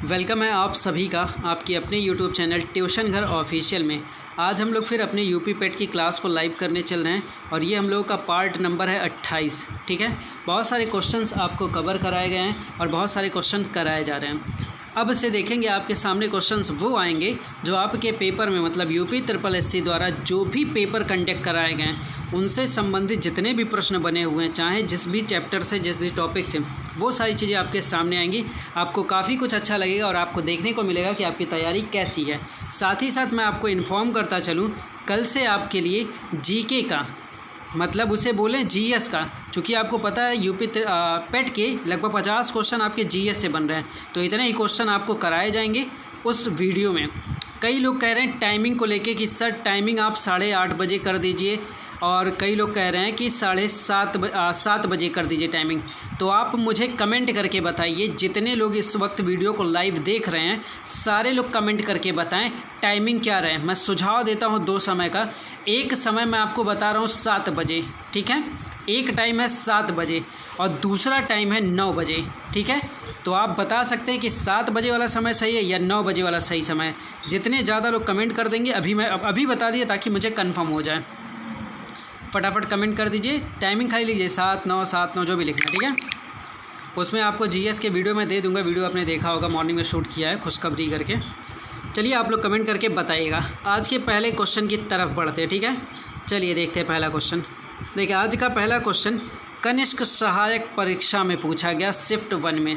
Welcome है आप सभी का आपके अपने यूट्यूब चैनल ट्यूशन घर ऑफिशियल में। आज हम लोग फिर अपने यूपी पेट की क्लास को लाइव करने चल रहे हैं और ये हम लोगों का पार्ट नंबर है 28। ठीक है, बहुत सारे क्वेश्चंस आपको कवर कराए गए हैं और बहुत सारे क्वेश्चन कराए जा रहे हैं। अब से देखेंगे आपके सामने क्वेश्चंस वो आएंगे जो आपके पेपर में मतलब यूपी SSS द्वारा जो भी पेपर कंडक्ट कराए गए हैं उनसे संबंधित जितने भी प्रश्न बने हुए हैं, चाहे जिस भी चैप्टर से जिस भी टॉपिक से, वो सारी चीज़ें आपके सामने आएंगी। आपको काफ़ी कुछ अच्छा लगेगा और आपको देखने को मिलेगा कि आपकी तैयारी कैसी है। साथ ही साथ मैं आपको इन्फॉर्म करता चलूँ, कल से आपके लिए जीके का मतलब उसे बोलें जीएस का, चूँकि आपको पता है यूपी पेट के लगभग 50 क्वेश्चन आपके जीएस से बन रहे हैं, तो इतने ही क्वेश्चन आपको कराए जाएंगे उस वीडियो में। कई लोग कह रहे हैं टाइमिंग को लेके कि सर टाइमिंग आप 8:30 बजे कर दीजिए, और कई लोग कह रहे हैं कि 7:30 बजे कर दीजिए टाइमिंग। तो आप मुझे कमेंट करके बताइए, जितने लोग इस वक्त वीडियो को लाइव देख रहे हैं सारे लोग कमेंट करके बताएं टाइमिंग क्या रहे। मैं सुझाव देता हूं 2 समय का। एक समय मैं आपको बता रहा हूं 7 बजे, ठीक है, एक टाइम है 7 बजे और दूसरा टाइम है 9 बजे। ठीक है, तो आप बता सकते हैं कि 7 बजे वाला समय सही है या 9 बजे वाला सही समय है। जितने ज़्यादा लोग कमेंट कर देंगे अभी बता दिए ताकि मुझे कन्फर्म हो जाए। फटाफट कमेंट कर दीजिए, टाइमिंग खाली लीजिए 7-9 जो भी लिखना है, ठीक है। उसमें आपको जीएस के वीडियो में दे दूंगा, वीडियो आपने देखा होगा, मॉर्निंग में शूट किया है खुशखबरी करके। चलिए आप लोग कमेंट करके बताइएगा। आज के पहले क्वेश्चन की तरफ बढ़ते हैं, ठीक है। चलिए देखते हैं पहला क्वेश्चन। देखिए आज का पहला क्वेश्चन कनिष्क सहायक परीक्षा में पूछा गया शिफ्ट 1 में।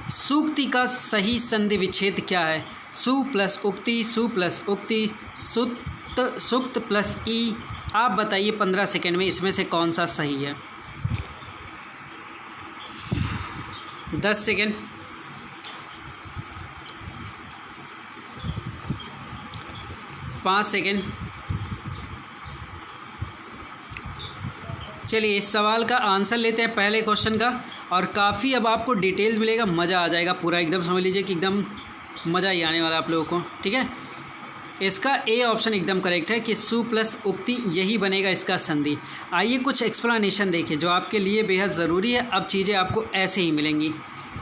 सूक्ति का सही संधि विच्छेद क्या है? सु प्लस उक्ति, सु प्लस उक्ति, सुक्त प्लस ई। आप बताइए 15 सेकेंड में इसमें से कौन सा सही है। 10 सेकेंड, 5 सेकेंड। चलिए इस सवाल का आंसर लेते हैं पहले क्वेश्चन का, और काफ़ी अब आपको डिटेल्स मिलेगा, मज़ा आ जाएगा पूरा, एकदम समझ लीजिए कि एकदम मज़ा ही आने वाला आप लोगों को, ठीक है। इसका ए ऑप्शन एकदम करेक्ट है कि सु प्लस उक्ति यही बनेगा इसका संधि। आइए कुछ एक्सप्लेनेशन देखिए जो आपके लिए बेहद ज़रूरी है। अब चीज़ें आपको ऐसे ही मिलेंगी,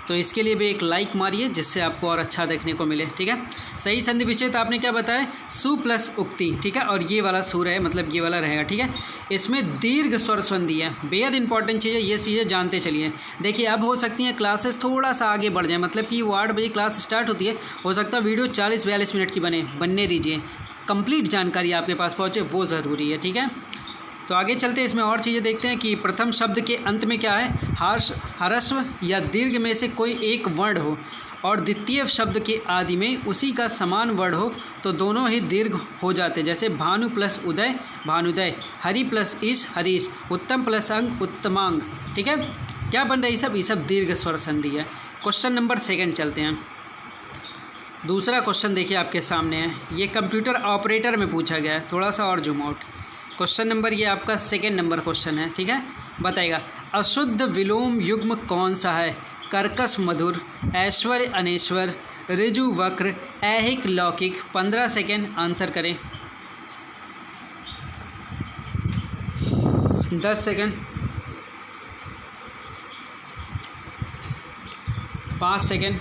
तो इसके लिए भी एक लाइक मारिए जिससे आपको और अच्छा देखने को मिले, ठीक है। सही संधि विच्छेद आपने क्या बताया? सु प्लस उक्ति, ठीक है, और ये वाला सुर है मतलब ये वाला रहेगा, ठीक है। इसमें दीर्घ स्वर संधि है, बेहद इंपॉर्टेंट चीज़ है, ये चीज़ें जानते चलिए। देखिए अब हो सकती हैं क्लासेस थोड़ा सा आगे बढ़ जाए, मतलब कि वो 8 बजे क्लास स्टार्ट होती है, हो सकता है वीडियो 40-42 मिनट की बनने दीजिए। कंप्लीट जानकारी आपके पास पहुँचे वो ज़रूरी है, ठीक है। तो आगे चलते हैं, इसमें और चीज़ें देखते हैं कि प्रथम शब्द के अंत में क्या है, ह्रस्व या दीर्घ में से कोई एक वर्ण हो और द्वितीय शब्द के आदि में उसी का समान वर्ण हो तो दोनों ही दीर्घ हो जाते हैं। जैसे भानु प्लस उदय भानुदय, हरि प्लस ईश हरीश, उत्तम प्लस अंग उत्तमांग, ठीक है। क्या बन रहा है? ये सब दीर्घ स्वर संधि है। क्वेश्चन नंबर 2 चलते हैं। दूसरा क्वेश्चन देखिए आपके सामने है, ये कंप्यूटर ऑपरेटर में पूछा गया है। थोड़ा सा और जूम आउट। क्वेश्चन नंबर ये आपका 2 नंबर क्वेश्चन है, ठीक है। बताइएगा अशुद्ध विलोम युग्म कौन सा है? कर्कश मधुर, ऐश्वर्य अनेश्वर, ऋजु वक्र, ऐहिक लौकिक। 15 सेकेंड, आंसर करें। 10 सेकेंड, 5 सेकेंड।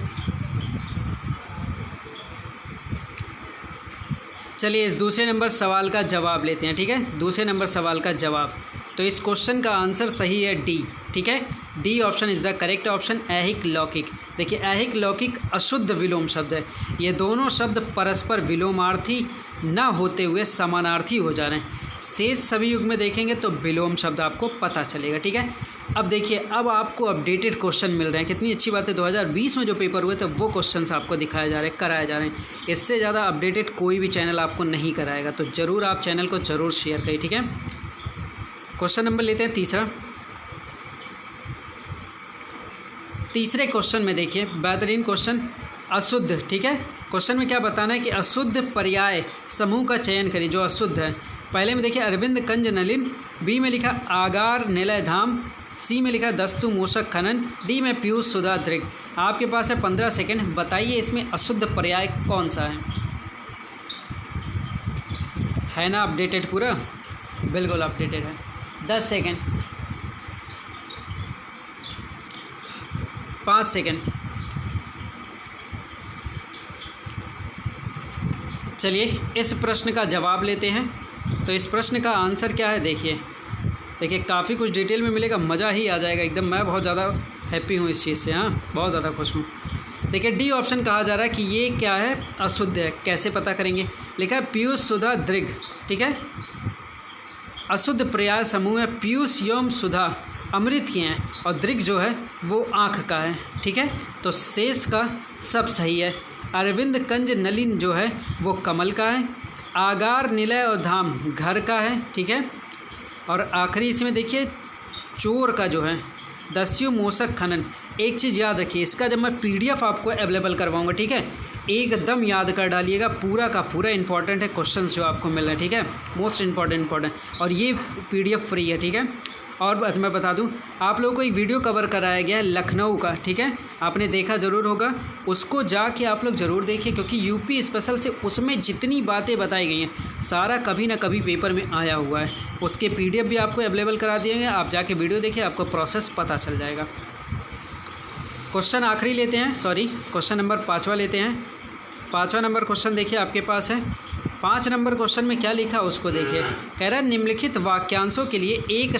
चलिए इस दूसरे नंबर सवाल का जवाब लेते हैं, ठीक है। दूसरे नंबर सवाल का जवाब, तो इस क्वेश्चन का आंसर सही है डी, ठीक है। D option is the correct option, ऐहिक लौकिक। देखिए ऐहिक लौकिक अशुद्ध विलोम शब्द है। ये दोनों शब्द परस्पर विलोमार्थी न होते हुए समानार्थी हो जा रहे हैं। शेष सभी युग में देखेंगे तो विलोम शब्द आपको पता चलेगा, ठीक है। अब देखिए अब आपको अपडेटेड क्वेश्चन मिल रहे हैं, कितनी अच्छी बात है। 2020 में जो पेपर हुए थे वो क्वेश्चंस आपको दिखाए जा रहे हैं, कराए जा रहे हैं। इससे ज़्यादा अपडेटेड कोई भी चैनल आपको नहीं कराएगा, तो ज़रूर आप चैनल को ज़रूर शेयर करिए, ठीक है। क्वेश्चन नंबर लेते हैं तीसरे क्वेश्चन में देखिए बेहतरीन क्वेश्चन, अशुद्ध, ठीक है। क्वेश्चन में क्या बताना है कि अशुद्ध पर्याय समूह का चयन करिए जो अशुद्ध है। पहले में देखिए अरविंद कंज नलिन, बी में लिखा आगार निलय धाम, सी में लिखा दस्तु मूषक खनन, डी में पीयूष सुधा दृग। आपके पास है 15 सेकेंड, बताइए इसमें अशुद्ध पर्याय कौन सा है ना अपडेटेड पूरा? बिल्कुल अपडेटेड है। 10 सेकेंड, 5 सेकेंड, चलिए इस प्रश्न का जवाब लेते हैं। तो इस प्रश्न का आंसर क्या है, देखिए काफ़ी कुछ डिटेल में मिलेगा, मज़ा ही आ जाएगा एकदम। मैं बहुत ज़्यादा हैप्पी हूँ इस चीज़ से, हाँ बहुत ज़्यादा खुश हूँ। देखिए डी ऑप्शन कहा जा रहा है कि ये क्या है, अशुद्ध है। कैसे पता करेंगे, लिखा है पीयूष सुधा दृग, ठीक है। अशुद्ध पर्याय समूह है, पीयूष एवं सुधा अमृत के हैं और दृग जो है वो आँख का है, ठीक है। तो शेष का सब सही है। अरविंद कंज नलिन जो है वो कमल का है। आगार निलय और धाम घर का है, ठीक है। और आखिरी इसमें देखिए चोर का जो है दस्यु मोसक खनन। एक चीज़ याद रखिए, इसका जब मैं PDF आपको अवेलेबल करवाऊंगा, ठीक है, एकदम याद कर डालिएगा, पूरा का पूरा इंपॉर्टेंट है क्वेश्चंस जो आपको मिल रहे हैं, ठीक है, मोस्ट इंपॉर्टेंट। और ये PDF फ्री है, ठीक है। और मैं बता दूं, आप लोगों को एक वीडियो कवर कराया गया है लखनऊ का, ठीक है, आपने देखा ज़रूर होगा, उसको जाके आप लोग ज़रूर देखिए, क्योंकि यूपी स्पेशल से उसमें जितनी बातें बताई गई हैं सारा कभी ना कभी पेपर में आया हुआ है। उसके PDF भी आपको अवेलेबल करा दिए गए, आप जाके वीडियो देखिए, आपको प्रोसेस पता चल जाएगा। क्वेश्चन आखिरी लेते हैं, क्वेश्चन नंबर 5वां लेते हैं। 5वां नंबर क्वेश्चन देखिए आपके पास है। 5 नंबर क्वेश्चन में क्या लिखा उसको देखिए। कह रहा है निम्नलिखित वाक्यांशों के लिए एक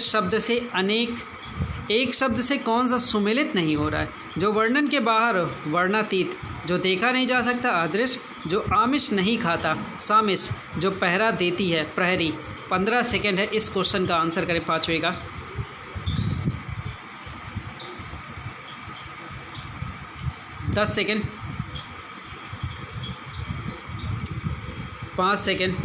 शब्द से कौन सा सुमेलित नहीं हो रहा है। जो वर्णन के बाहर वर्णातीत, जो देखा नहीं जा सकता अदृश्य, जो आमिष नहीं खाता सामिष, जो पहरा देती है प्रहरी। 15 सेकेंड है, इस क्वेश्चन का आंसर करें 5वें का। 10 सेकेंड, 5 सेकेंड।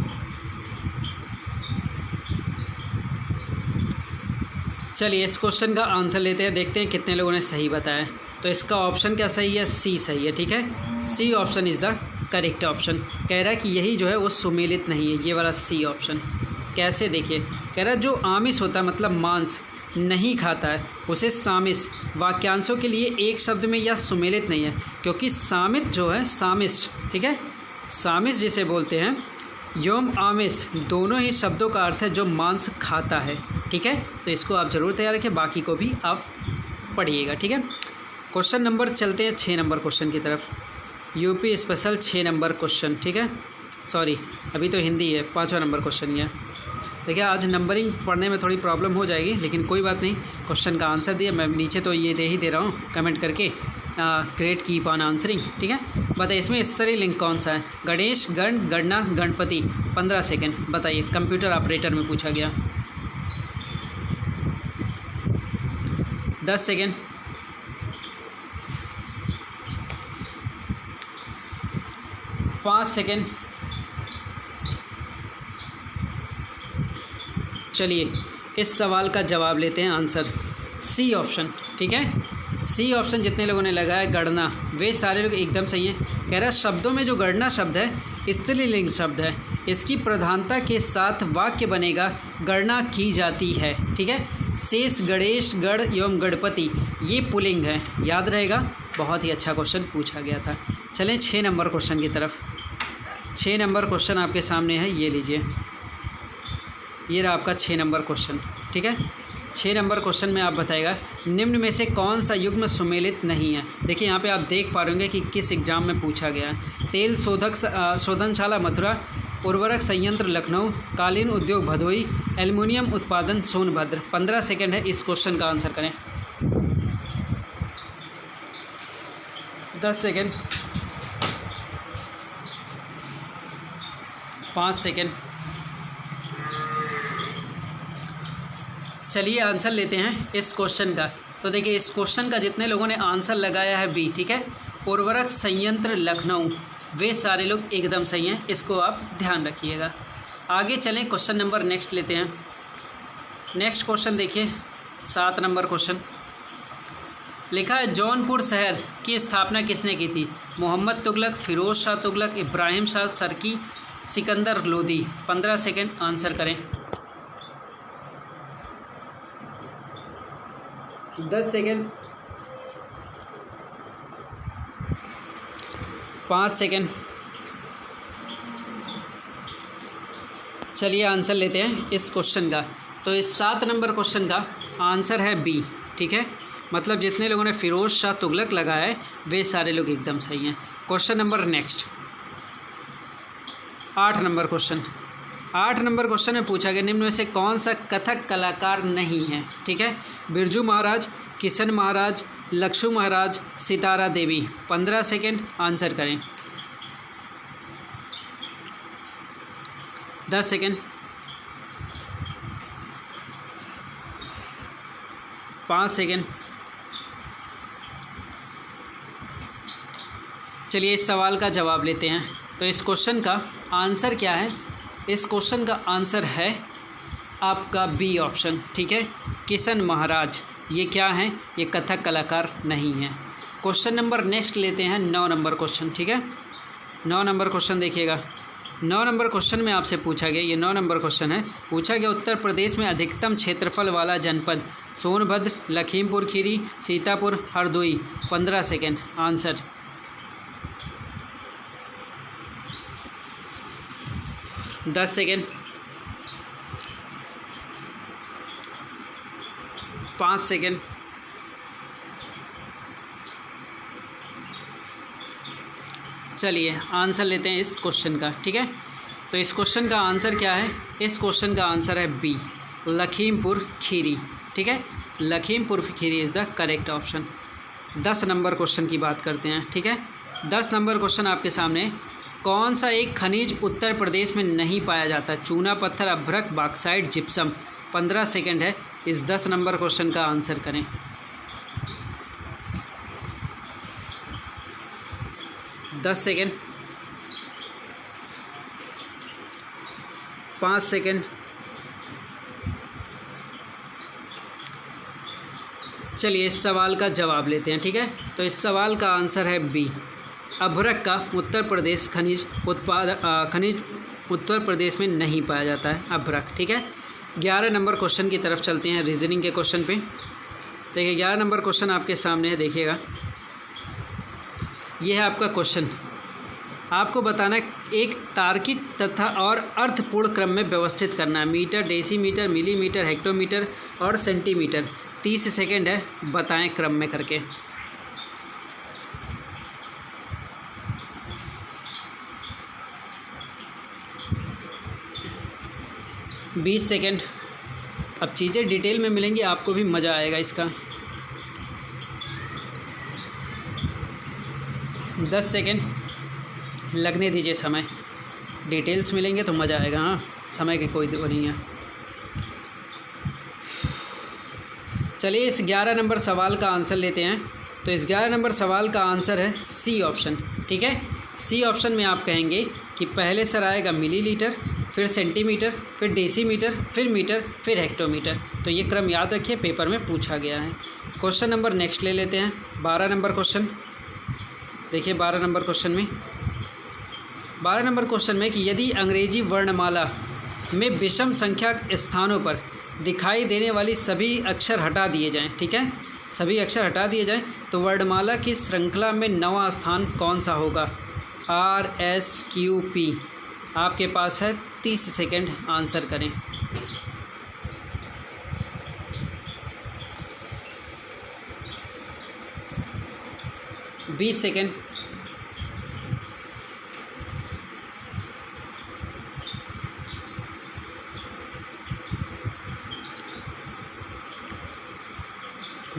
चलिए इस क्वेश्चन का आंसर लेते हैं, देखते हैं कितने लोगों ने सही बताया। तो इसका ऑप्शन क्या सही है, सी सही है, ठीक है। C option is the correct option. कह रहा है कि यही जो है वो सुमेलित नहीं है, ये वाला सी ऑप्शन। कैसे देखिए, कह रहा है जो आमिष होता है मतलब मांस नहीं खाता है उसे सामिष। वाक्यांशों के लिए एक शब्द में यह सुमेलित नहीं है, क्योंकि सामित जो है सामिष, ठीक है, सामिष जिसे बोलते हैं, योम आमिष दोनों ही शब्दों का अर्थ है जो मांस खाता है, ठीक है। तो इसको आप ज़रूर तैयार रखें, बाकी को भी आप पढ़िएगा, ठीक है। क्वेश्चन नंबर चलते हैं 6 नंबर क्वेश्चन की तरफ। यूपी स्पेशल 6 नंबर क्वेश्चन, ठीक है, सॉरी अभी तो हिंदी है, 5वां नंबर क्वेश्चन ये है। देखिए आज नंबरिंग पढ़ने में थोड़ी प्रॉब्लम हो जाएगी, लेकिन कोई बात नहीं, क्वेश्चन का आंसर दिया मैं नीचे तो ये दे ही दे रहा हूँ कमेंट करके, ग्रेट कीप ऑन आंसरिंग, ठीक है। बताइए इसमें स्तरीय लिंग कौन सा है, गणेश, गण, गणना, गणपति। 15 सेकेंड बताइए, कंप्यूटर ऑपरेटर में पूछा गया। 10 सेकेंड, 5 सेकेंड। चलिए इस सवाल का जवाब लेते हैं, आंसर सी ऑप्शन, ठीक है। सी ऑप्शन जितने लोगों ने लगाया गणना, वे सारे लोग एकदम सही हैं। कह रहा है शब्दों में जो गणना शब्द है स्त्रीलिंग शब्द है, इसकी प्रधानता के साथ वाक्य बनेगा गणना की जाती है, ठीक है। शेष, गणेश, गढ़ एवं गणपति ये पुल्लिंग है, याद रहेगा, बहुत ही अच्छा क्वेश्चन पूछा गया था। चलें 6 नंबर क्वेश्चन की तरफ। 6 नंबर क्वेश्चन आपके सामने है, ये लीजिए, ये रहा आपका 6 नंबर क्वेश्चन, ठीक है। 6 नंबर क्वेश्चन में आप बताएगा निम्न में से कौन सा युग्म सुमेलित नहीं है। देखिए यहाँ पे आप देख पा रहे होंगे कि किस एग्जाम में पूछा गया है। तेल शोधनशाला मथुरा, उर्वरक संयंत्र लखनऊ, कालीन उद्योग भदोई, एल्युमिनियम उत्पादन सोनभद्र। 15 सेकेंड है, इस क्वेश्चन का आंसर करें। 10 सेकेंड, 5 सेकेंड। चलिए आंसर लेते हैं इस क्वेश्चन का। तो देखिए इस क्वेश्चन का जितने लोगों ने आंसर लगाया है बी, ठीक है, उर्वरक संयंत्र लखनऊ, वे सारे लोग एकदम सही हैं, इसको आप ध्यान रखिएगा। आगे चलें, क्वेश्चन नंबर नेक्स्ट लेते हैं। नेक्स्ट क्वेश्चन देखिए 7 नंबर क्वेश्चन लिखा है जौनपुर शहर की स्थापना किसने की थी। मोहम्मद तुगलक, फिरोज शाह तुगलक, इब्राहिम शाह सरकी, सिकंदर लोदी। 15 सेकेंड, आंसर करें। 10 सेकेंड, 5 सेकेंड। चलिए आंसर लेते हैं इस क्वेश्चन का। तो इस 7 नंबर क्वेश्चन का आंसर है बी, ठीक है। मतलब जितने लोगों ने फिरोज शाह तुगलक लगाया है वे सारे लोग एकदम सही हैं। Question number next, 8 number question. 8 number question में पूछा गया निम्न में से कौन सा कथक कलाकार नहीं है। ठीक है, बिरजू महाराज, किशन महाराज, लक्ष्मू महाराज, सितारा देवी। 15 सेकेंड, आंसर करें। 10 सेकेंड, 5 सेकेंड। चलिए इस सवाल का जवाब लेते हैं। तो इस क्वेश्चन का आंसर क्या है? इस क्वेश्चन का आंसर है आपका बी ऑप्शन। ठीक है, किशन महाराज। ये क्या है? ये कथक कलाकार नहीं है। क्वेश्चन नंबर नेक्स्ट लेते हैं 9 नंबर क्वेश्चन। ठीक है, 9 नंबर क्वेश्चन देखिएगा। 9 नंबर क्वेश्चन में आपसे पूछा गया, ये 9 नंबर क्वेश्चन है, पूछा गया उत्तर प्रदेश में अधिकतम क्षेत्रफल वाला जनपद। Sonbhadra, Lakhimpur Kheri, Sitapur, Hardoi. 15 second, answer. 10 second, 5 second, answer लेते हैं इस क्वेश्चन का। ठीक है, तो इस क्वेश्चन का आंसर क्या है? इस क्वेश्चन का आंसर है बी, लखीमपुर खीरी। ठीक है, Lakhimpur Kheri is the correct option. 10 number question की बात करते हैं। ठीक है, 10 नंबर क्वेश्चन आपके सामने, कौन सा एक खनिज उत्तर प्रदेश में नहीं पाया जाता? चूना पत्थर, अभ्रक, बॉक्साइट, जिप्सम। 15 सेकेंड है, इस 10 नंबर क्वेश्चन का आंसर करें। 10 सेकेंड, 5 सेकेंड। चलिए इस सवाल का जवाब लेते हैं। ठीक है, तो इस सवाल का आंसर है बी, अभ्रक का उत्तर प्रदेश खनिज उत्तर प्रदेश में नहीं पाया जाता है, अभ्रक। ठीक है, 11 नंबर क्वेश्चन की तरफ चलते हैं, रीजनिंग के क्वेश्चन पे। देखिए 11 नंबर क्वेश्चन आपके सामने है, देखिएगा। यह है आपका क्वेश्चन। आपको बताना है एक तार्किक तथा और अर्थपूर्ण क्रम में व्यवस्थित करना है। मीटर, डेसीमीटर, मिलीमीटर, हेक्टोमीटर और सेंटीमीटर। 30 सेकेंड है, बताएं क्रम में करके। 20 सेकेंड। अब चीज़ें डिटेल में मिलेंगी, आपको भी मज़ा आएगा इसका। 10 सेकेंड, लगने दीजिए समय। डिटेल्स मिलेंगे तो मज़ा आएगा। हाँ, समय की कोई वो नहीं है। चलिए इस 11 नंबर सवाल का आंसर लेते हैं। तो इस 11 नंबर सवाल का आंसर है सी ऑप्शन। ठीक है, सी ऑप्शन में आप कहेंगे कि पहले सर आएगा मिलीलीटर, फिर सेंटीमीटर, फिर डेसीमीटर, फिर मीटर, फिर हेक्टोमीटर। तो ये क्रम याद रखिए, पेपर में पूछा गया है। क्वेश्चन नंबर नेक्स्ट ले लेते हैं, 12 नंबर क्वेश्चन। देखिए 12 नंबर क्वेश्चन में, 12 नंबर क्वेश्चन में कि यदि अंग्रेजी वर्णमाला में विषम संख्या स्थानों पर दिखाई देने वाली सभी अक्षर हटा दिए जाएं। ठीक है, सभी अक्षर हटा दिए जाएं तो वर्णमाला की श्रृंखला में 9वां स्थान कौन सा होगा? RSQP। आपके पास है 30 सेकेंड, आंसर करें। 20 सेकेंड,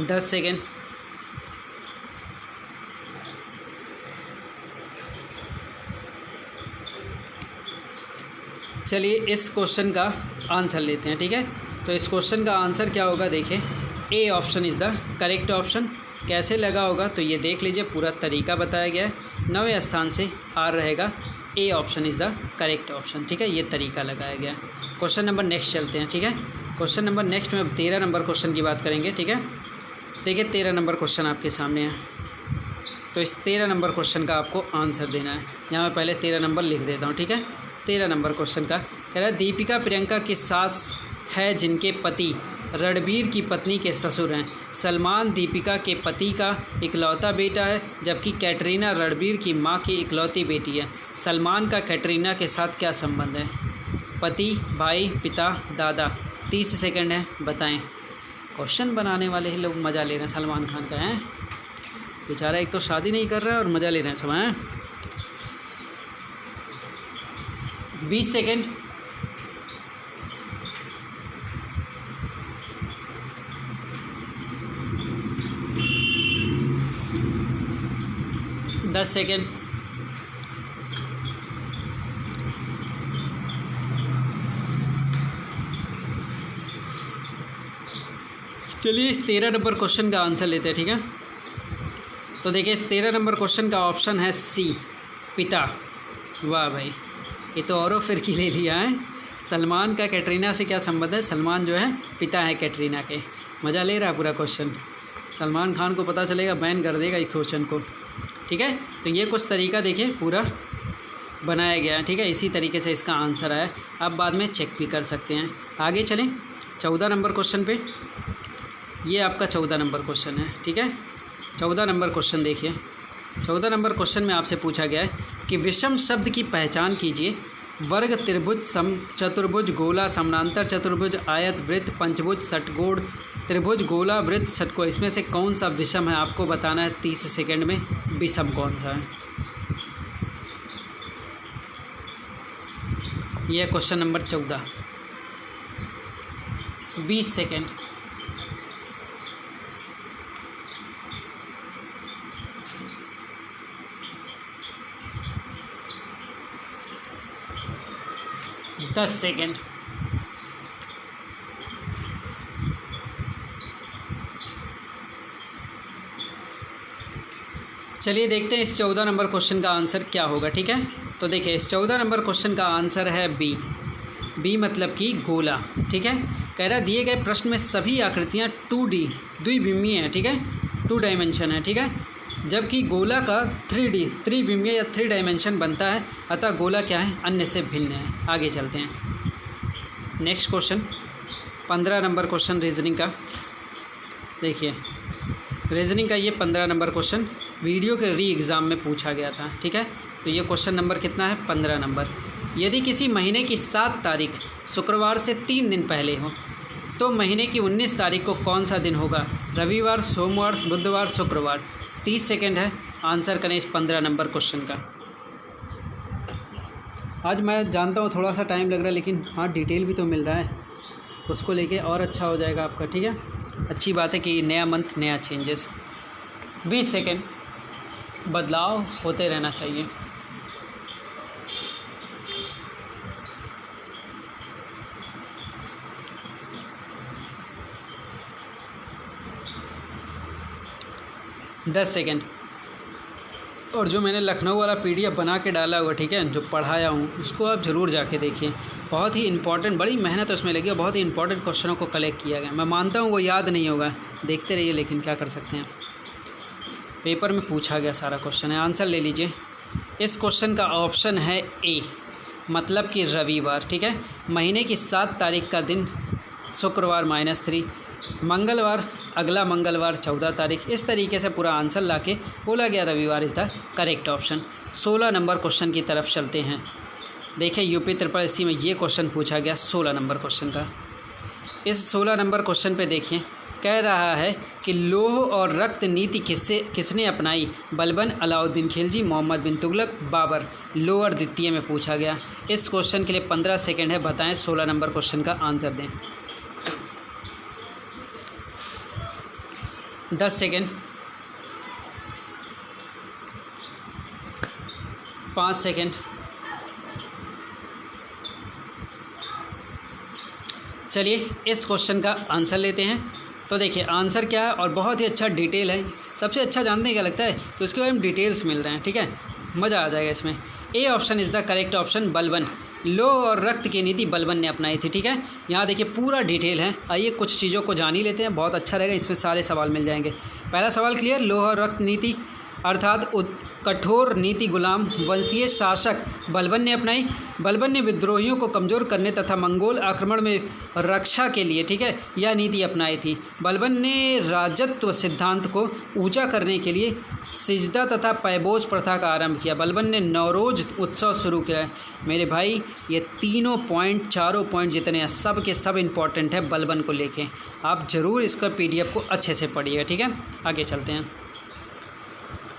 10 सेकेंड। चलिए इस क्वेश्चन का आंसर लेते हैं। ठीक है, तो इस क्वेश्चन का आंसर क्या होगा? देखिए A option is the correct option. कैसे लगा होगा तो ये देख लीजिए, पूरा तरीका बताया गया है। 9वें स्थान से आर रहेगा, A option is the correct option. ठीक है, ये तरीका लगाया गया है। क्वेश्चन नंबर नेक्स्ट चलते हैं। ठीक है, क्वेश्चन नंबर नेक्स्ट में 13 नंबर क्वेश्चन की बात करेंगे। ठीक है, देखिए 13 नंबर क्वेश्चन आपके सामने है। तो इस 13 नंबर क्वेश्चन का आपको आंसर देना है। यहाँ मैं पहले 13 नंबर लिख देता हूँ। ठीक है, 13 नंबर क्वेश्चन का कह रहा है, दीपिका प्रियंका की सास है जिनके पति रणबीर की पत्नी के ससुर हैं। सलमान दीपिका के पति का इकलौता बेटा है, जबकि कैटरीना रणबीर की मां की इकलौती बेटी है। सलमान का कैटरीना के साथ क्या संबंध है? पति, भाई, पिता, दादा। 30 सेकंड है, बताएं। क्वेश्चन बनाने वाले ही लोग मज़ा ले रहे हैं सलमान खान का। है बेचारा, एक तो शादी नहीं कर रहा है और मज़ा ले रहे हैं सब। हैं 20 सेकेंड। दस सेकेंड। चलिए इस 13 नंबर क्वेश्चन का आंसर लेते हैं, ठीक है। तो देखिए इस 13 नंबर क्वेश्चन का ऑप्शन है सी, पिता। वाह भाई, ये तो औरों फिर की ले लिया है। सलमान का कैटरीना से क्या संबंध है? सलमान जो है पिता है कैटरीना के। मज़ा ले रहा है पूरा क्वेश्चन। सलमान खान को पता चलेगा बैन कर देगा इस क्वेश्चन को, ठीक है। तो ये कुछ तरीका देखिए पूरा बनाया गया है, ठीक है। इसी तरीके से इसका आंसर आया। आप बाद में चेक भी कर सकते हैं। आगे चलें 14 नंबर क्वेश्चन पे। ये आपका 14 नंबर क्वेश्चन है, ठीक है। 14 नंबर क्वेश्चन देखिए। 14 नंबर क्वेश्चन में आपसे पूछा गया है कि विषम शब्द की पहचान कीजिए। वर्ग, त्रिभुज, सम चतुर्भुज, गोला, समानांतर चतुर्भुज, आयत, वृत्त, पंचभुज, षटकोण, त्रिभुज, गोला, वृत्त, षटकोण, इसमें से कौन सा विषम है? आपको बताना है 30 सेकेंड में विषम कौन सा है। यह क्वेश्चन नंबर 14। 20 सेकेंड। दस सेकेंड। चलिए देखते हैं इस 14 नंबर क्वेश्चन का आंसर क्या होगा, ठीक है। तो देखिए इस 14 नंबर क्वेश्चन का आंसर है बी। बी मतलब कि गोला, ठीक है। कह रहा दिए गए प्रश्न में सभी आकृतियाँ 2D द्विविमीय हैं, ठीक है, 2 डायमेंशन है, ठीक है। जबकि गोला का 3D त्रिविमीय या 3 डायमेंशन बनता है, अतः गोला क्या है? अन्य से भिन्न है। आगे चलते हैं next question 15 number question reasoning का। देखिए रीजनिंग का ये 15 नंबर क्वेश्चन वीडियो के री एग्ज़ाम में पूछा गया था, ठीक है। तो ये क्वेश्चन नंबर कितना है? 15 नंबर। यदि किसी महीने की 7 तारीख शुक्रवार से 3 दिन पहले हो तो महीने की 19 तारीख को कौन सा दिन होगा? रविवार, सोमवार, बुधवार, शुक्रवार। 30 सेकेंड है, आंसर करें इस 15 नंबर क्वेश्चन का। आज मैं जानता हूँ थोड़ा सा टाइम लग रहा है, लेकिन हाँ डिटेल भी तो मिल रहा है, उसको लेके और अच्छा हो जाएगा आपका, ठीक है। अच्छी बात है कि नया मंथ नया चेंजेस। 20 सेकेंड। बदलाव होते रहना चाहिए। दस सेकेंड। और जो मैंने लखनऊ वाला PDF बना के डाला हुआ, ठीक है, जो पढ़ाया हूँ, उसको आप ज़रूर जाके देखिए। बहुत ही इंपॉर्टेंट, बड़ी मेहनत उसमें लगी और बहुत ही इंपॉर्टेंट क्वेश्चनों को कलेक्ट किया गया। मैं मानता हूँ वो याद नहीं होगा, देखते रहिए, लेकिन क्या कर सकते हैं, पेपर में पूछा गया सारा क्वेश्चन है। आंसर ले लीजिए। इस क्वेश्चन का ऑप्शन है ए, मतलब कि रविवार, ठीक है। महीने की 7 तारीख का दिन शुक्रवार -3, मंगलवार अगला मंगलवार 14 तारीख। इस तरीके से पूरा आंसर लाके बोला गया रविवार is the correct option. 16 number question की तरफ चलते हैं। देखिए यूपी ट्रिपल एससी में ये क्वेश्चन पूछा गया 16 नंबर क्वेश्चन का। इस 16 नंबर क्वेश्चन पे देखिए, कह रहा है कि लौह और रक्त नीति किसने अपनाई? बलबन, अलाउद्दीन खिलजी, मोहम्मद बिन तुगलक, बाबर। लोअर द्वितीय में पूछा गया। इस क्वेश्चन के लिए 15 सेकेंड है, बताएं 16 नंबर क्वेश्चन का आंसर दें। 10 सेकेंड। 5 सेकेंड। चलिए इस क्वेश्चन का आंसर लेते हैं। तो देखिए आंसर क्या है, और बहुत ही अच्छा डिटेल है। सबसे अच्छा जानने क्या लगता है कि उसके बारे में डिटेल्स मिल रहे हैं, ठीक है, मज़ा आ जाएगा इसमें। A option is the correct option, Balban. लौह और रक्त की नीति बलबन ने अपनाई थी, ठीक है। यहाँ देखिए पूरा डिटेल है। आइए कुछ चीज़ों को जान ही लेते हैं, बहुत अच्छा रहेगा, इसमें सारे सवाल मिल जाएंगे। पहला सवाल क्लियर, लौह और रक्त नीति अर्थात कठोर नीति गुलाम वंशीय शासक बलबन ने अपनाई। बलबन ने विद्रोहियों को कमज़ोर करने तथा मंगोल आक्रमण में रक्षा के लिए, ठीक है, यह नीति अपनाई थी। बलबन ने राजत्व सिद्धांत को ऊंचा करने के लिए सिजदा तथा पैबोज प्रथा का आरंभ किया। बलबन ने नौरोज उत्सव शुरू किया। मेरे भाई ये तीनों पॉइंट, चारों पॉइंट जितने हैं, सब के सब इम्पॉर्टेंट है बलबन को लेके। आप ज़रूर इसका PDF को अच्छे से पढ़िएगा, ठीक है। आगे चलते हैं।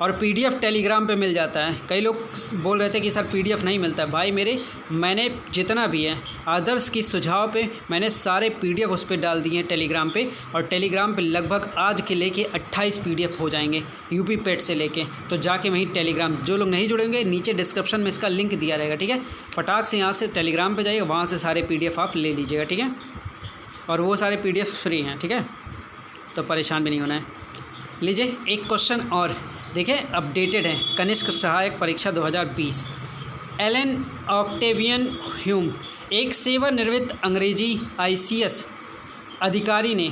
और पीडीएफ टेलीग्राम पे मिल जाता है। कई लोग बोल रहे थे कि सर पीडीएफ नहीं मिलता है। भाई मेरे मैंने जितना भी है आदर्श की सुझाव पे मैंने सारे पीडीएफ उस पर डाल दिए हैं टेलीग्राम पे, और टेलीग्राम पे लगभग आज के लेके 28 पीडीएफ हो जाएंगे यूपी पेट से लेके। तो जाके वहीं टेलीग्राम, जो लोग नहीं जुड़ेंगे नीचे डिस्क्रिप्शन में इसका लिंक दिया रहेगा, ठीक है। फटाक से यहाँ से टेलीग्राम पर जाइएगा, वहाँ से सारे पीडीएफ आप ले लीजिएगा, ठीक है। और वो सारे पीडीएफ फ्री हैं, ठीक है, तो परेशान भी नहीं होना है। लीजिए एक क्वेश्चन और देखिए, अपडेटेड है। कनिष्क सहायक परीक्षा 2020। एलन ऑक्टेवियन ह्यूम, एक सेवानिवृत्त अंग्रेजी आईसीएस अधिकारी ने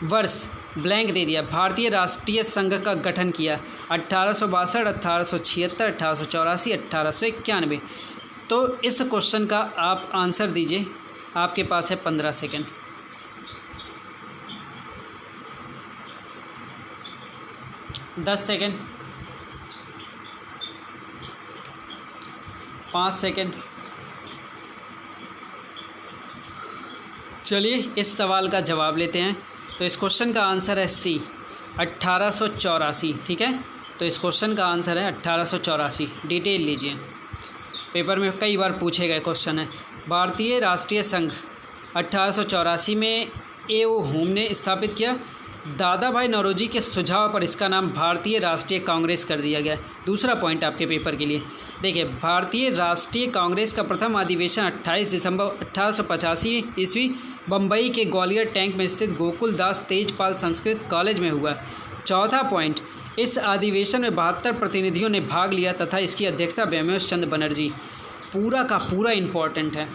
वर्ष ब्लैंक दे दिया भारतीय राष्ट्रीय संघ का गठन किया 1862, 1876, 1884, 1891। तो इस क्वेश्चन का आप आंसर दीजिए। आपके पास है 15 सेकेंड। 10 second, 5 second. चलिए इस सवाल का जवाब लेते हैं। तो इस क्वेश्चन का आंसर है सी, 1884, ठीक है। तो इस क्वेश्चन का आंसर है 1884। डिटेल लीजिए, पेपर में कई बार पूछे गए क्वेश्चन है। भारतीय राष्ट्रीय संघ 1884 में ए.ओ. ह्यूम ने स्थापित किया। दादा भाई नौरोजी के सुझाव पर इसका नाम भारतीय राष्ट्रीय कांग्रेस कर दिया गया। दूसरा पॉइंट आपके पेपर के लिए देखिए, भारतीय राष्ट्रीय कांग्रेस का प्रथम अधिवेशन 28 दिसंबर 1885 ईस्वी बम्बई के ग्वालियर टैंक में स्थित गोकुलदास तेजपाल संस्कृत कॉलेज में हुआ। चौथा पॉइंट, इस अधिवेशन में 72 प्रतिनिधियों ने भाग लिया तथा इसकी अध्यक्षता व्योमेश चंद्र बनर्जी। पूरा का पूरा इम्पॉर्टेंट है,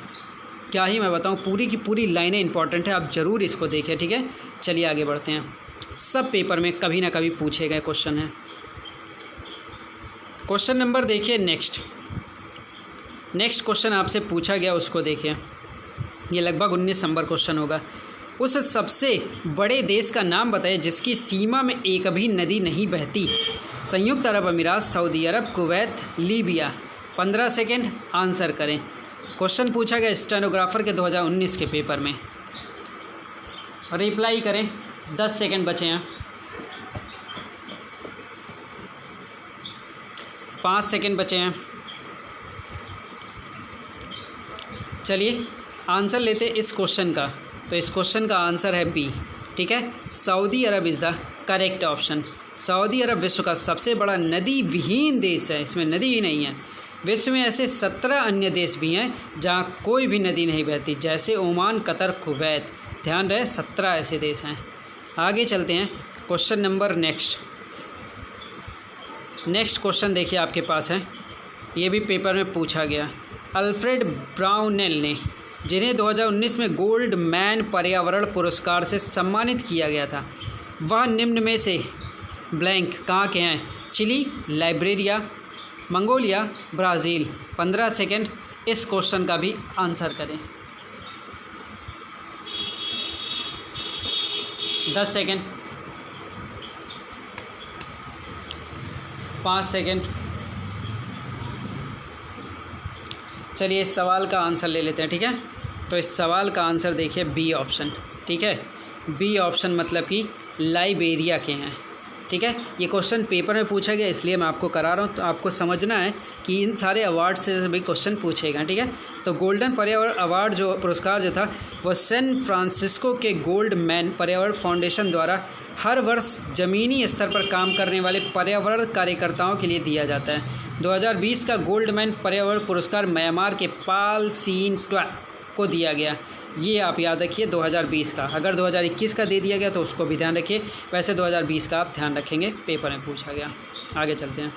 क्या ही मैं बताऊं, पूरी की पूरी लाइनें इंपॉर्टेंट है, आप ज़रूर इसको देखें, ठीक है। चलिए आगे बढ़ते हैं। सब पेपर में कभी ना कभी पूछे गए क्वेश्चन हैं। क्वेश्चन नंबर देखिए नेक्स्ट क्वेश्चन आपसे पूछा गया, उसको देखिए। ये लगभग 19 नंबर क्वेश्चन होगा। उस सबसे बड़े देश का नाम बताइए जिसकी सीमा में एक भी नदी नहीं बहती। संयुक्त अरब अमीरात, सऊदी अरब, कुवैत, लीबिया। 15 सेकेंड, आंसर करें। क्वेश्चन पूछा गया स्टेनोग्राफर के 2019 के पेपर में। रिप्लाई करें, 10 सेकेंड बचे हैं। 5 सेकेंड बचे हैं। चलिए आंसर लेते इस क्वेश्चन का। तो इस क्वेश्चन का आंसर है बी, ठीक है। Saudi Arab is the correct option. Saudi Arab विश्व का सबसे बड़ा नदी विहीन देश है, इसमें नदी ही नहीं है। विश्व में ऐसे 17 अन्य देश भी हैं जहाँ कोई भी नदी नहीं बहती, जैसे ओमान, कतर, कुवैत। ध्यान रहे 17 ऐसे देश हैं। आगे चलते हैं। क्वेश्चन नंबर नेक्स्ट क्वेश्चन देखिए आपके पास है, ये भी पेपर में पूछा गया। अल्फ्रेड ब्राउनेल ने, जिन्हें 2019 में गोल्ड मैन पर्यावरण पुरस्कार से सम्मानित किया गया था, वह निम्न में से ब्लैंक कहाँ के हैं? Chile, Liberia, Mongolia, Brazil. 15 second, इस क्वेश्चन का भी आंसर करें। 10 सेकेंड, 5 सेकेंड। चलिए इस सवाल का आंसर ले लेते हैं, ठीक है। तो इस सवाल का आंसर देखिए बी ऑप्शन, ठीक है। बी ऑप्शन मतलब कि लाइबेरिया के हैं, ठीक है। ये क्वेश्चन पेपर में पूछा गया इसलिए मैं आपको करा रहा हूँ। तो आपको समझना है कि इन सारे अवार्ड से भी क्वेश्चन पूछेगा, ठीक है। तो गोल्डन पर्यावरण अवार्ड जो पुरस्कार जो था वह सैन फ्रांसिस्को के गोल्ड मैन पर्यावरण फाउंडेशन द्वारा हर वर्ष ज़मीनी स्तर पर काम करने वाले पर्यावरण कार्यकर्ताओं के लिए दिया जाता है। 2020 का गोल्ड मैन पर्यावरण पुरस्कार म्यांमार के पाल सीन ट्वा को दिया गया। ये आप याद रखिए 2020 का। अगर 2021 का दे दिया गया तो उसको भी ध्यान रखिए। वैसे 2020 का आप ध्यान रखेंगे, पेपर में पूछा गया। आगे चलते हैं।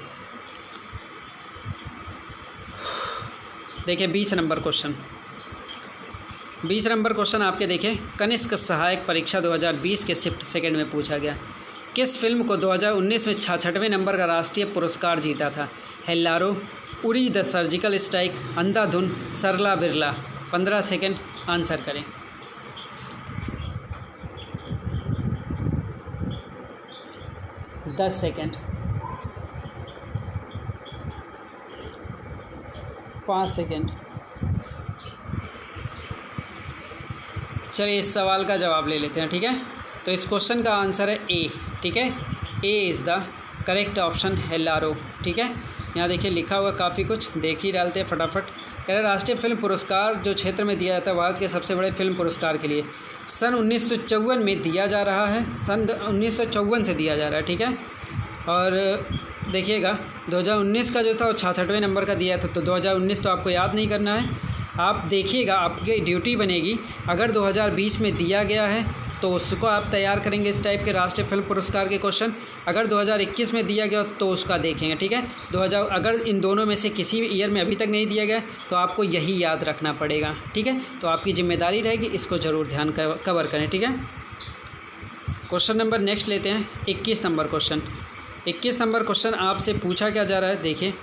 देखिए 20 नंबर क्वेश्चन। 20 नंबर क्वेश्चन आपके देखिए, कनिष्क सहायक परीक्षा 2020 के शिफ्ट सेकंड में पूछा गया। किस फिल्म को 2019 में 66वें नंबर का राष्ट्रीय पुरस्कार जीता था? Hellaro, Uri the surgical strike, Andhadhun, Sarla Birla. 15 second, answer करें। दस सेकेंड, 5 सेकेंड। चलिए इस सवाल का जवाब ले लेते हैं, ठीक है। तो इस क्वेश्चन का आंसर है ए, ठीक है। A is the correct option है लारो। ठीक है, यहाँ देखिए लिखा हुआ काफ़ी कुछ, देख ही डालते हैं फटाफट। कह रहे राष्ट्रीय फिल्म पुरस्कार जो क्षेत्र में दिया जाता है भारत के सबसे बड़े फिल्म पुरस्कार के लिए सन 1954 में दिया जा रहा है, सन 1954 से दिया जा रहा है। ठीक है, और देखिएगा 2019 का जो था वो 66वें नंबर का दिया था, तो 2019 तो आपको याद नहीं करना है। आप देखिएगा, आपकी ड्यूटी बनेगी, अगर 2020 में दिया गया है तो उसको आप तैयार करेंगे इस टाइप के राष्ट्रीय फिल्म पुरस्कार के क्वेश्चन। अगर 2021 में दिया गया तो उसका देखेंगे। ठीक है, 2000 अगर इन दोनों में से किसी ईयर में अभी तक नहीं दिया गया तो आपको यही याद रखना पड़ेगा। ठीक है, तो आपकी जिम्मेदारी रहेगी, इसको ज़रूर ध्यान कवर करें। ठीक है, क्वेश्चन नंबर नेक्स्ट लेते हैं 21 नंबर क्वेश्चन। 21 नंबर क्वेश्चन आपसे पूछा क्या जा रहा है, देखिए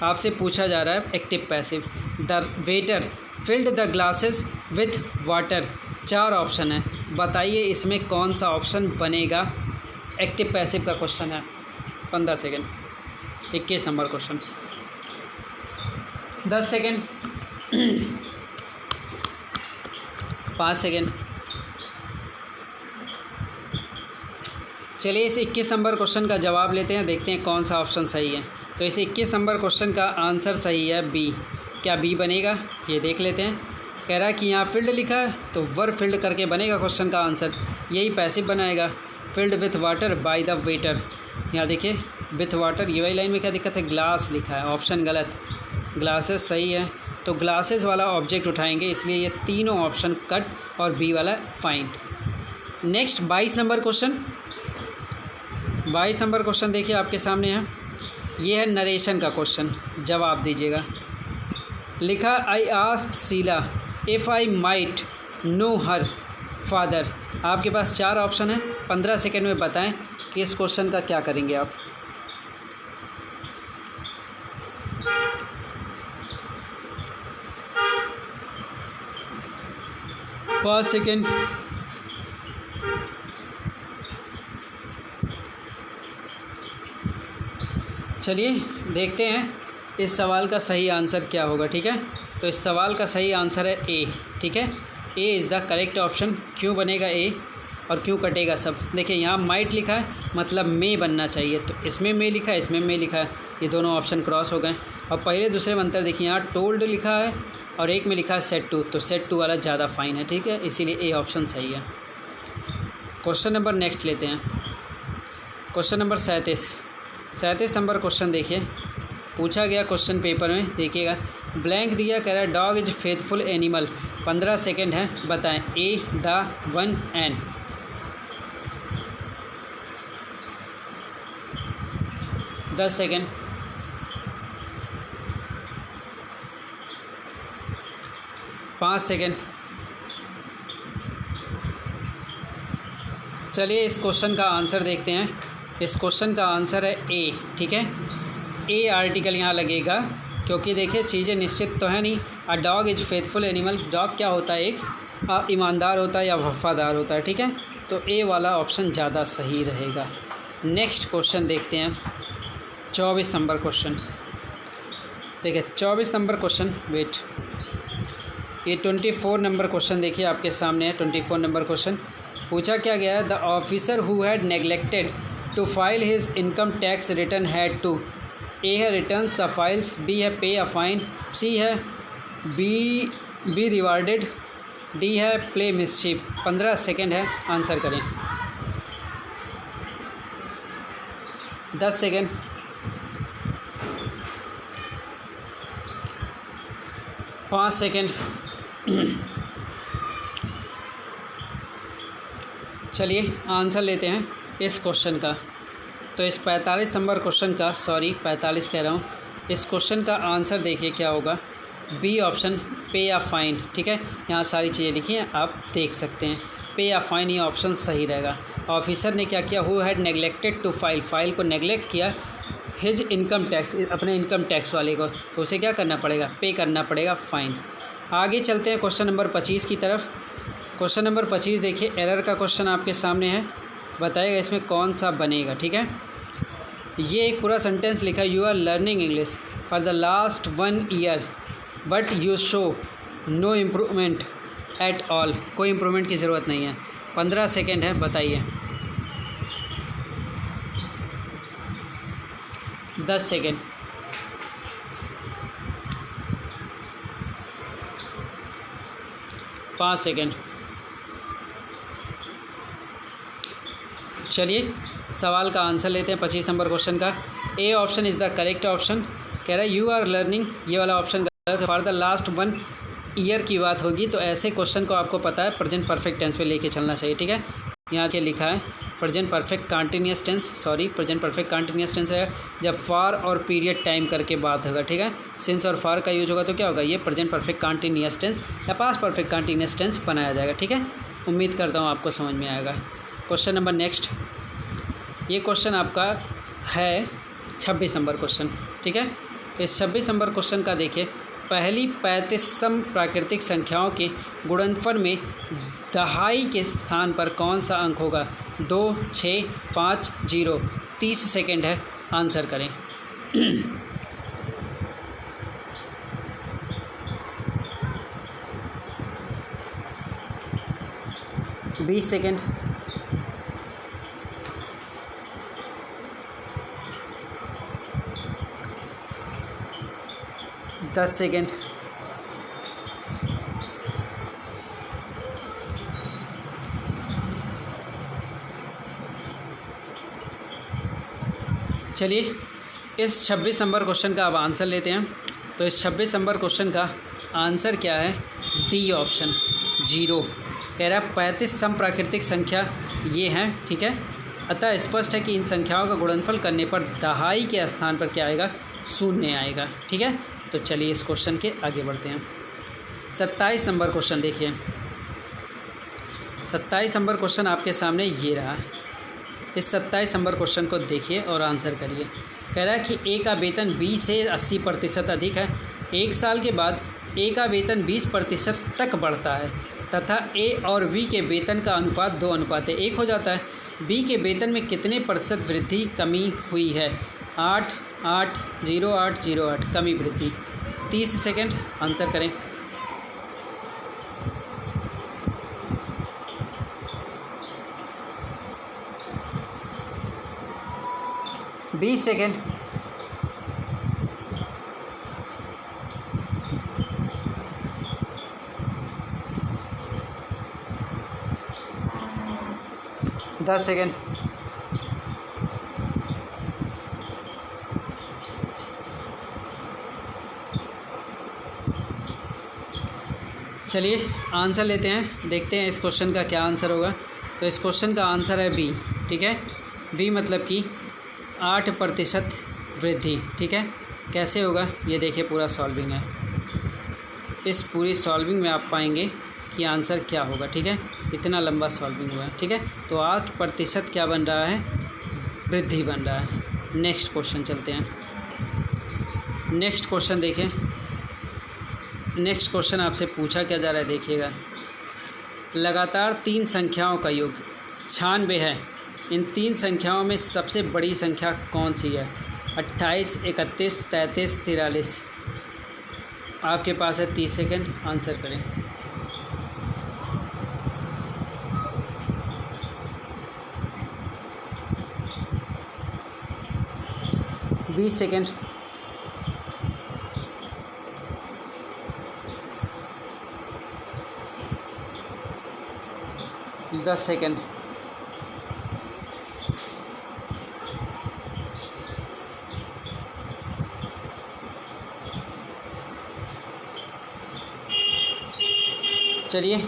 आपसे पूछा जा रहा है active passive. The waiter filled the glasses with water. 4 option है, बताइए इसमें कौन सा ऑप्शन बनेगा। एक्टिव पैसिव का क्वेश्चन है, 15 second. 21 number question, 10 second, 5 second. चलिए इस 21 नंबर क्वेश्चन का जवाब लेते हैं, देखते हैं कौन सा ऑप्शन सही है। तो इस 21 नंबर क्वेश्चन का आंसर सही है बी। क्या बी बनेगा, ये देख लेते हैं। कह रहा है कि यहाँ फील्ड लिखा है तो वर फील्ड करके बनेगा क्वेश्चन का आंसर, यही पैसिव बनाएगा। Field with water by the waiter, यहाँ देखिए विथ वाटर, ये वाली लाइन में क्या दिक्कत है, ग्लास लिखा है, ऑप्शन गलत, ग्लासेस सही है। तो ग्लासेस वाला ऑब्जेक्ट उठाएंगे, इसलिए ये तीनों ऑप्शन कट और बी वाला find. Next 22 number question. 22 number question देखिए आपके सामने है, ये है नरेशन का क्वेश्चन, जवाब दीजिएगा। लिखा I ask Sheela if I might know her father. आपके पास 4 ऑप्शन है, 15 सेकेंड में बताएं कि इस क्वेश्चन का क्या करेंगे आप। पाँच सेकेंड, चलिए देखते हैं इस सवाल का सही आंसर क्या होगा। ठीक है, तो इस सवाल का सही आंसर है ए। ठीक है, A is the correct option. क्यों बनेगा ए और क्यों कटेगा सब, देखिए यहाँ माइट लिखा है मतलब मे बनना चाहिए, तो इसमें मे लिखा है, इसमें मे लिखा है, ये दोनों ऑप्शन क्रॉस हो गए। और पहले दूसरे में अंतर देखिए, यहाँ टोल्ड लिखा है और एक में लिखा है सेट टू, तो सेट टू वाला ज़्यादा फाइन है। ठीक है, इसीलिए ए ऑप्शन सही है। क्वेश्चन नंबर नेक्स्ट लेते हैं, क्वेश्चन नंबर 37 नंबर क्वेश्चन देखिए पूछा गया क्वेश्चन पेपर में, देखिएगा ब्लैंक दिया, कह रहा है dog is faithful animal. 15 second है, बताएं ए द वन एन। दस सेकेंड, 5 सेकेंड। चलिए इस क्वेश्चन का आंसर देखते हैं। इस क्वेश्चन का आंसर है ए। ठीक है, ए आर्टिकल यहाँ लगेगा, क्योंकि देखिए चीज़ें निश्चित तो है नहीं। A dog is faithful animal, dog क्या होता है, एक ईमानदार होता है या वफादार होता है। ठीक है, तो ए वाला ऑप्शन ज़्यादा सही रहेगा। नेक्स्ट क्वेश्चन देखते हैं, 24 नंबर क्वेश्चन। देखिए 24 नंबर क्वेश्चन, वेट, ये 24 नंबर क्वेश्चन देखिए आपके सामने है। 24 नंबर क्वेश्चन पूछा क्या गया है, the officer who had neglected to file his income tax return had to, a है रिटर्न्स द फाइल्स, बी है पे अ फाइन, सी है बी रिवार्डेड, डी है प्ले मिसशीप। 15 सेकेंड है, आंसर करें। 10 सेकेंड, 5 सेकेंड। चलिए आंसर लेते हैं इस क्वेश्चन का। तो इस 45 नंबर क्वेश्चन का, सॉरी 45 कह रहा हूँ, इस क्वेश्चन का आंसर देखिए क्या होगा, बी ऑप्शन पे या फाइन। ठीक है, यहाँ सारी चीज़ें लिखी हैं, आप देख सकते हैं। पे या फाइन ये ऑप्शन सही रहेगा। ऑफिसर ने क्या किया, who had neglected to file, file को नेग्लेक्ट किया, हिज इनकम टैक्स, अपने इनकम टैक्स वाले को, तो उसे क्या करना पड़ेगा, पे करना पड़ेगा, फाइन। आगे चलते हैं क्वेश्चन नंबर 25 की तरफ। क्वेश्चन नंबर 25 देखिए, एरर का क्वेश्चन आपके सामने है, बताइएगा इसमें कौन सा बनेगा। ठीक है, ये एक पूरा सेंटेंस लिखा है, you are learning English for the last 1 year but you show no improvement at all, कोई इम्प्रूवमेंट की ज़रूरत नहीं है। 15 सेकेंड है, बताइए। 10 सेकेंड। पाँच सेकेंड। चलिए सवाल का आंसर लेते हैं 25 नंबर क्वेश्चन का। A option is the correct option. कह रहा है यू आर लर्निंग, ये वाला ऑप्शन गलत है। फॉर द लास्ट 1 ईयर की बात होगी तो ऐसे क्वेश्चन को आपको पता है प्रेजेंट परफेक्ट टेंस पे लेके चलना चाहिए, ठीक है। यहाँ के लिखा है present perfect continuous tense, present perfect continuous tense है जब फॉर और पीरियड टाइम करके बात होगा, ठीक है। सिंस और फॉर का यूज होगा तो क्या होगा, ये प्रेजेंट परफेक्ट कंटिन्यूअस टेंस या पास्ट परफेक्ट कंटिन्यूअस टेंस बनाया जाएगा, ठीक है। उम्मीद करता हूँ आपको समझ में आएगा। क्वेश्चन नंबर नेक्स्ट, ये क्वेश्चन आपका है 26 नंबर क्वेश्चन, ठीक है। इस 26 नंबर क्वेश्चन का देखिए, पहली 35 सम प्राकृतिक संख्याओं के गुणनफल में दहाई के स्थान पर कौन सा अंक होगा। 2, 6, 5, 0। 30 सेकेंड है, आंसर करें। 20 सेकेंड। 10 सेकेंड। चलिए इस 26 नंबर क्वेश्चन का अब आंसर लेते हैं। तो इस 26 नंबर क्वेश्चन का आंसर क्या है, डी ऑप्शन 0। कह रहा है 35 सम प्राकृतिक संख्या ये हैं, ठीक है। अतः स्पष्ट है कि इन संख्याओं का गुणनफल करने पर दहाई के स्थान पर क्या आएगा, 0 आएगा, ठीक है। तो चलिए इस क्वेश्चन के आगे बढ़ते हैं। 27 नंबर क्वेश्चन देखिए। 27 नंबर क्वेश्चन आपके सामने ये रहा। इस 27 नंबर क्वेश्चन को देखिए और आंसर करिए। कह रहा है कि ए का वेतन 20 से 80% अधिक है। 1 साल के बाद ए का वेतन 20% तक बढ़ता है तथा ए और बी के वेतन का अनुपात 2:1 हो जाता है। बी के वेतन में कितने प्रतिशत वृद्धि कमी हुई है। 8, 8, 0, 8, 0, 8 कमी वृद्धि। 30 सेकेंड, आंसर करें। बीस सेकेंड। 10 सेकेंड। चलिए आंसर लेते हैं, देखते हैं इस क्वेश्चन का क्या आंसर होगा। तो इस क्वेश्चन का आंसर है बी, ठीक है। बी मतलब कि 8% वृद्धि, ठीक है। कैसे होगा ये देखिए, पूरा सॉल्विंग है। इस पूरी सॉल्विंग में आप पाएंगे कि आंसर क्या होगा, ठीक है। इतना लंबा सॉल्विंग हुआ है, ठीक है। तो 8% क्या बन रहा है, वृद्धि बन रहा है। नेक्स्ट क्वेश्चन चलते हैं। नेक्स्ट क्वेश्चन देखें। नेक्स्ट क्वेश्चन आपसे पूछा क्या जा रहा है, देखिएगा। लगातार 3 संख्याओं का योग 96 है। इन 3 संख्याओं में सबसे बड़ी संख्या कौन सी है। 28, 31, 33, 43। आपके पास है 30 सेकेंड, आंसर करें। बीस सेकेंड। 10 सेकेंड। चलिए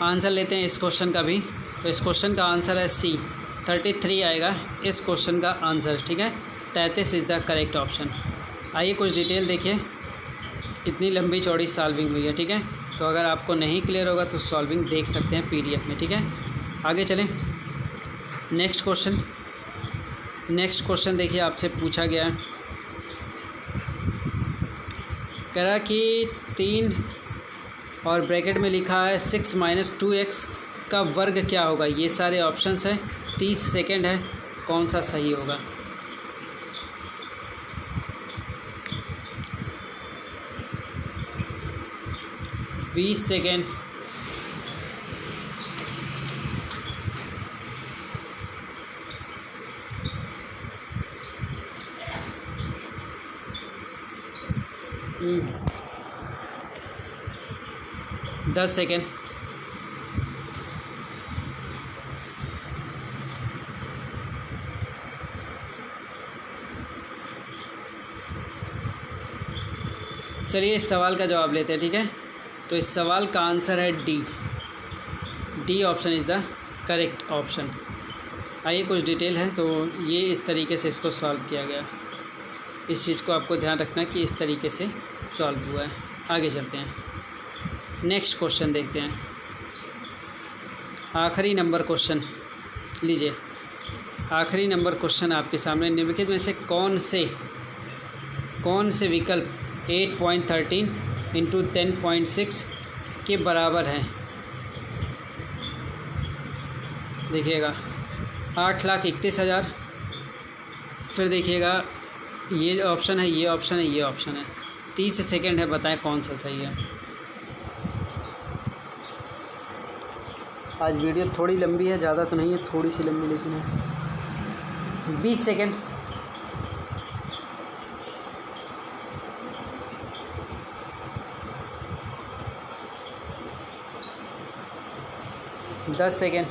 आंसर लेते हैं इस क्वेश्चन का भी। तो इस क्वेश्चन का आंसर है सी, 33 आएगा इस क्वेश्चन का आंसर, ठीक है। 33 इज़ द करेक्ट ऑप्शन। आइए कुछ डिटेल देखिए। इतनी लंबी चौड़ी सॉल्विंग हुई है, ठीक है। तो अगर आपको नहीं क्लियर होगा तो सॉल्विंग देख सकते हैं पीडीएफ में, ठीक है। आगे चलें। Next question. नेक्स्ट क्वेश्चन देखिए, आपसे पूछा गया है, कह रहा कि 3 और ब्रैकेट में लिखा है 6 - 2x का वर्ग क्या होगा। ये सारे ऑप्शंस हैं। 30 सेकेंड है, कौन सा सही होगा। बीस सेकेंड। 10 10 सेकेंड। चलिए इस सवाल का जवाब लेते हैं, ठीक है। तो इस सवाल का आंसर है D option is the correct option. आइए कुछ डिटेल है। तो ये इस तरीके से इसको सॉल्व किया गया। इस चीज़ को आपको ध्यान रखना कि इस तरीके से सॉल्व हुआ है। आगे चलते हैं, नेक्स्ट क्वेश्चन देखते हैं। आखिरी नंबर क्वेश्चन लीजिए। आखिरी नंबर क्वेश्चन आपके सामने निम्नलिखित में से कौन से विकल्प 8.13 इंटू 10.6 के बराबर है। देखिएगा 8,31,000। फिर देखिएगा ये ऑप्शन है, ये ऑप्शन है, ये ऑप्शन है। 30 सेकेंड है, बताएं कौन सा सही है। आज वीडियो थोड़ी लंबी है, ज़्यादा तो नहीं है, थोड़ी सी लंबी लेकिन है। 20 सेकेंड। दस सेकेंड।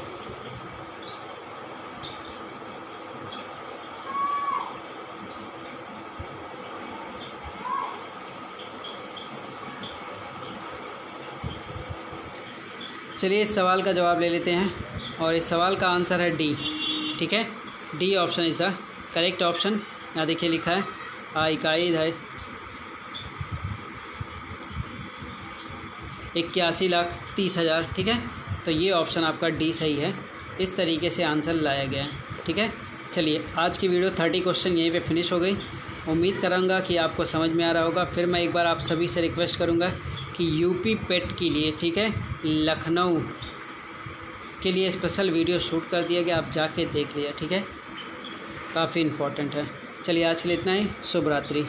चलिए इस सवाल का जवाब ले लेते हैं और इस सवाल का आंसर है डी, ठीक है। D option is the correct option. यहाँ देखिए लिखा है इकाई है 81,30,000, ठीक है। तो ये ऑप्शन आपका डी सही है। इस तरीके से आंसर लाया गया है, ठीक है। चलिए आज की वीडियो 30 क्वेश्चन यहीं पे फिनिश हो गई। उम्मीद करूँगा कि आपको समझ में आ रहा होगा। फिर मैं एक बार आप सभी से रिक्वेस्ट करूँगा कि यूपी पेट के लिए, ठीक है, लखनऊ के लिए स्पेशल वीडियो शूट कर दिया गया, आप जाके देख लिया, ठीक है। काफ़ी इम्पोर्टेंट है। चलिए आज के लिए इतना ही। शुभ रात्रि।